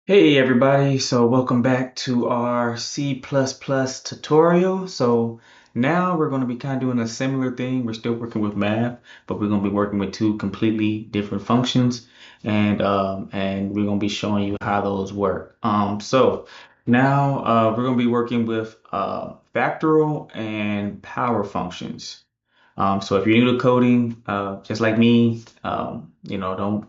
Hey everybody, so welcome back to our C++ tutorial. So now we're going to be kind of doing a similar thing. We're still working with math, but we're going to be working with two completely different functions, and we're going to be showing you how those work. So now we're going to be working with factorial and power functions. So if you're new to coding, just like me, don't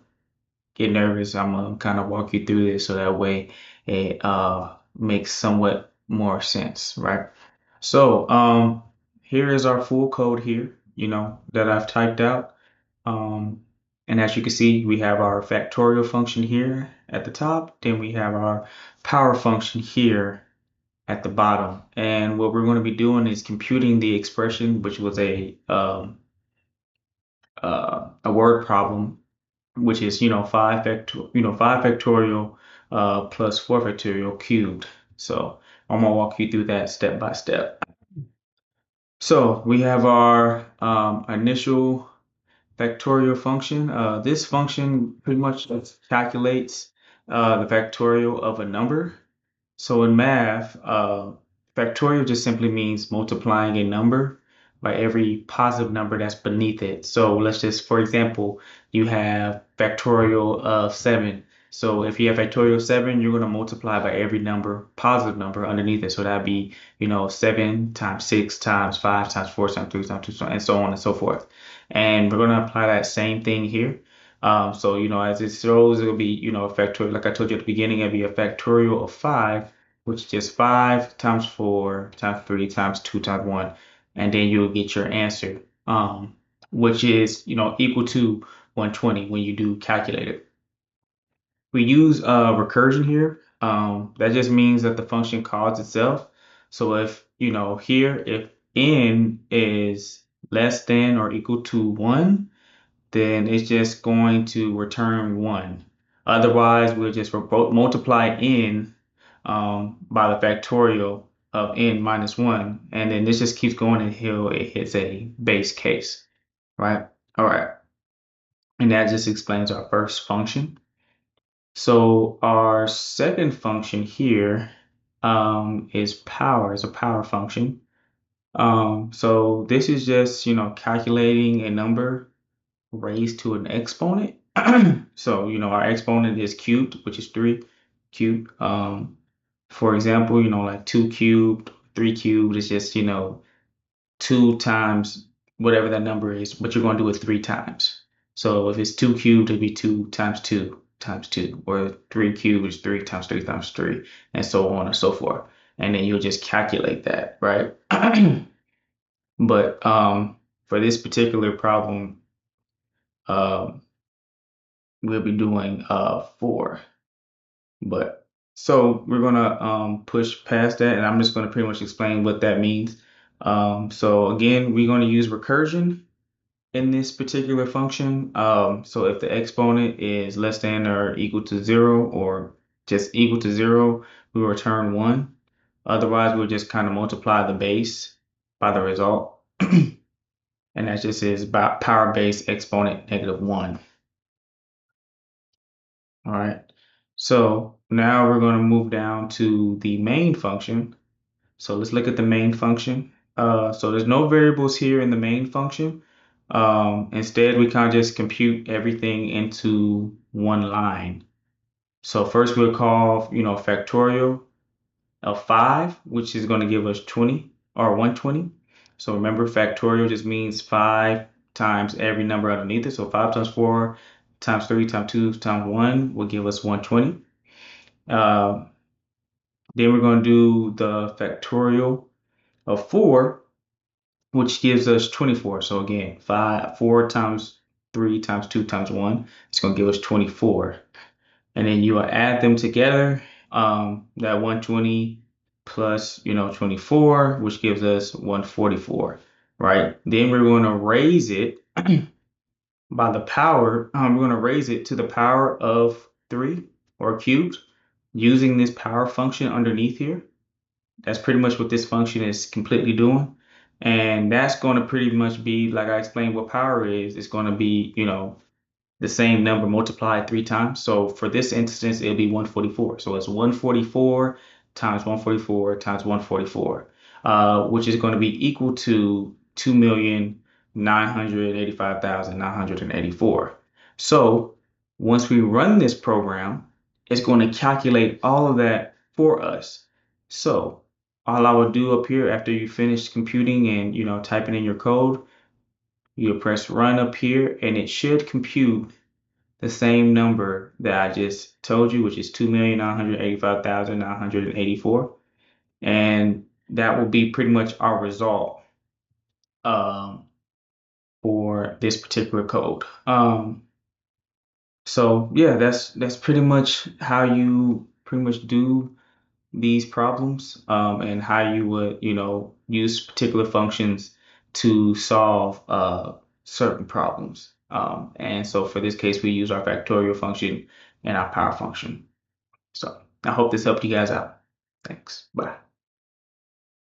get nervous. I'm gonna kind of walk you through this so that way it makes somewhat more sense, right? So here is our full code here, that I've typed out. Um, and as you can see, we have our factorial function here at the top, then we have our power function here at the bottom. And what we're going to be doing is computing the expression, which was a word problem, which is 5 factorial plus 4 factorial cubed. So I'm gonna walk you through that step by step. So we have our initial factorial function. This function pretty much just calculates the factorial of a number. So in math, factorial just simply means multiplying a number by every positive number that's beneath it. So let's just, for example, you have factorial of 7. So if you have factorial of 7, you're going to multiply by every number, positive number underneath it. So that'd be, 7 times 6 times 5 times 4 times 3 times 2, and so on and so forth. And we're going to apply that same thing here. So, as it shows, it'll be, a factorial, like I told you at the beginning, it'll be a factorial of 5, which is just 5 times 4 times 3 times 2 times 1. And then you'll get your answer, which is, equal to 120 when you do calculate it. We use recursion here. That just means that the function calls itself. So if, here, if n is less than or equal to 1, then it's just going to return 1. Otherwise, we'll just multiply n by the factorial of n minus 1. And then this just keeps going until it hits a base case, right? All right. And that just explains our first function. So our second function here is power, is a power function. So this is just, calculating a number raised to an exponent. So, our exponent is cubed, which is 3 cubed. For example, like 2 cubed, 3 cubed is just, 2 times whatever that number is, but you're going to do it 3 times. So if it's 2 cubed, it'd be 2 times 2 times 2, or 3 cubed is 3 times 3 times 3, and so on and so forth. And then you'll just calculate that, right? But for this particular problem, um, we'll be doing 4. But so we're gonna push past that, and I'm just gonna pretty much explain what that means. So again, we're gonna use recursion in this particular function. So if the exponent is less than or equal to 0, or just equal to 0, we will return 1. Otherwise, we'll just kind of multiply the base by the result. And that just is power base exponent -1. All right. So now we're going to move down to the main function. So let's look at the main function. So there's no variables here in the main function. Instead, we kind of just compute everything into one line. So first we'll call, factorial of 5, which is going to give us 20 or 120. So remember, factorial just means 5 times every number underneath it. So 5 times 4 times 3 times 2 times 1 will give us 120. Uh, then we're going to do the factorial of 4, which gives us 24. So again, 4 times 3 times 2 times 1, it's going to give us 24. And then you will add them together, that 120 plus, 24, which gives us 144, right? Then we're going to raise it by the power. We're going to raise it to the power of 3, or cubed, using this power function underneath here. That's pretty much what this function is completely doing. And that's going to pretty much be, like I explained what power is, it's going to be, the same number multiplied 3 times. So for this instance, it'll be 144. So it's 144 times 144 times 144, which is going to be equal to 2,985,984. So once we run this program, it's going to calculate all of that for us. So all I will do up here after you finish computing and typing in your code, you'll press run up here and it should compute the same number that I just told you, which is 2,985,984. And that will be pretty much our result um, for this particular code. So yeah, that's pretty much how you pretty much do these problems, and how you would, use particular functions to solve certain problems. And so for this case, we use our factorial function and our power function. So I hope this helped you guys out. Thanks. Bye.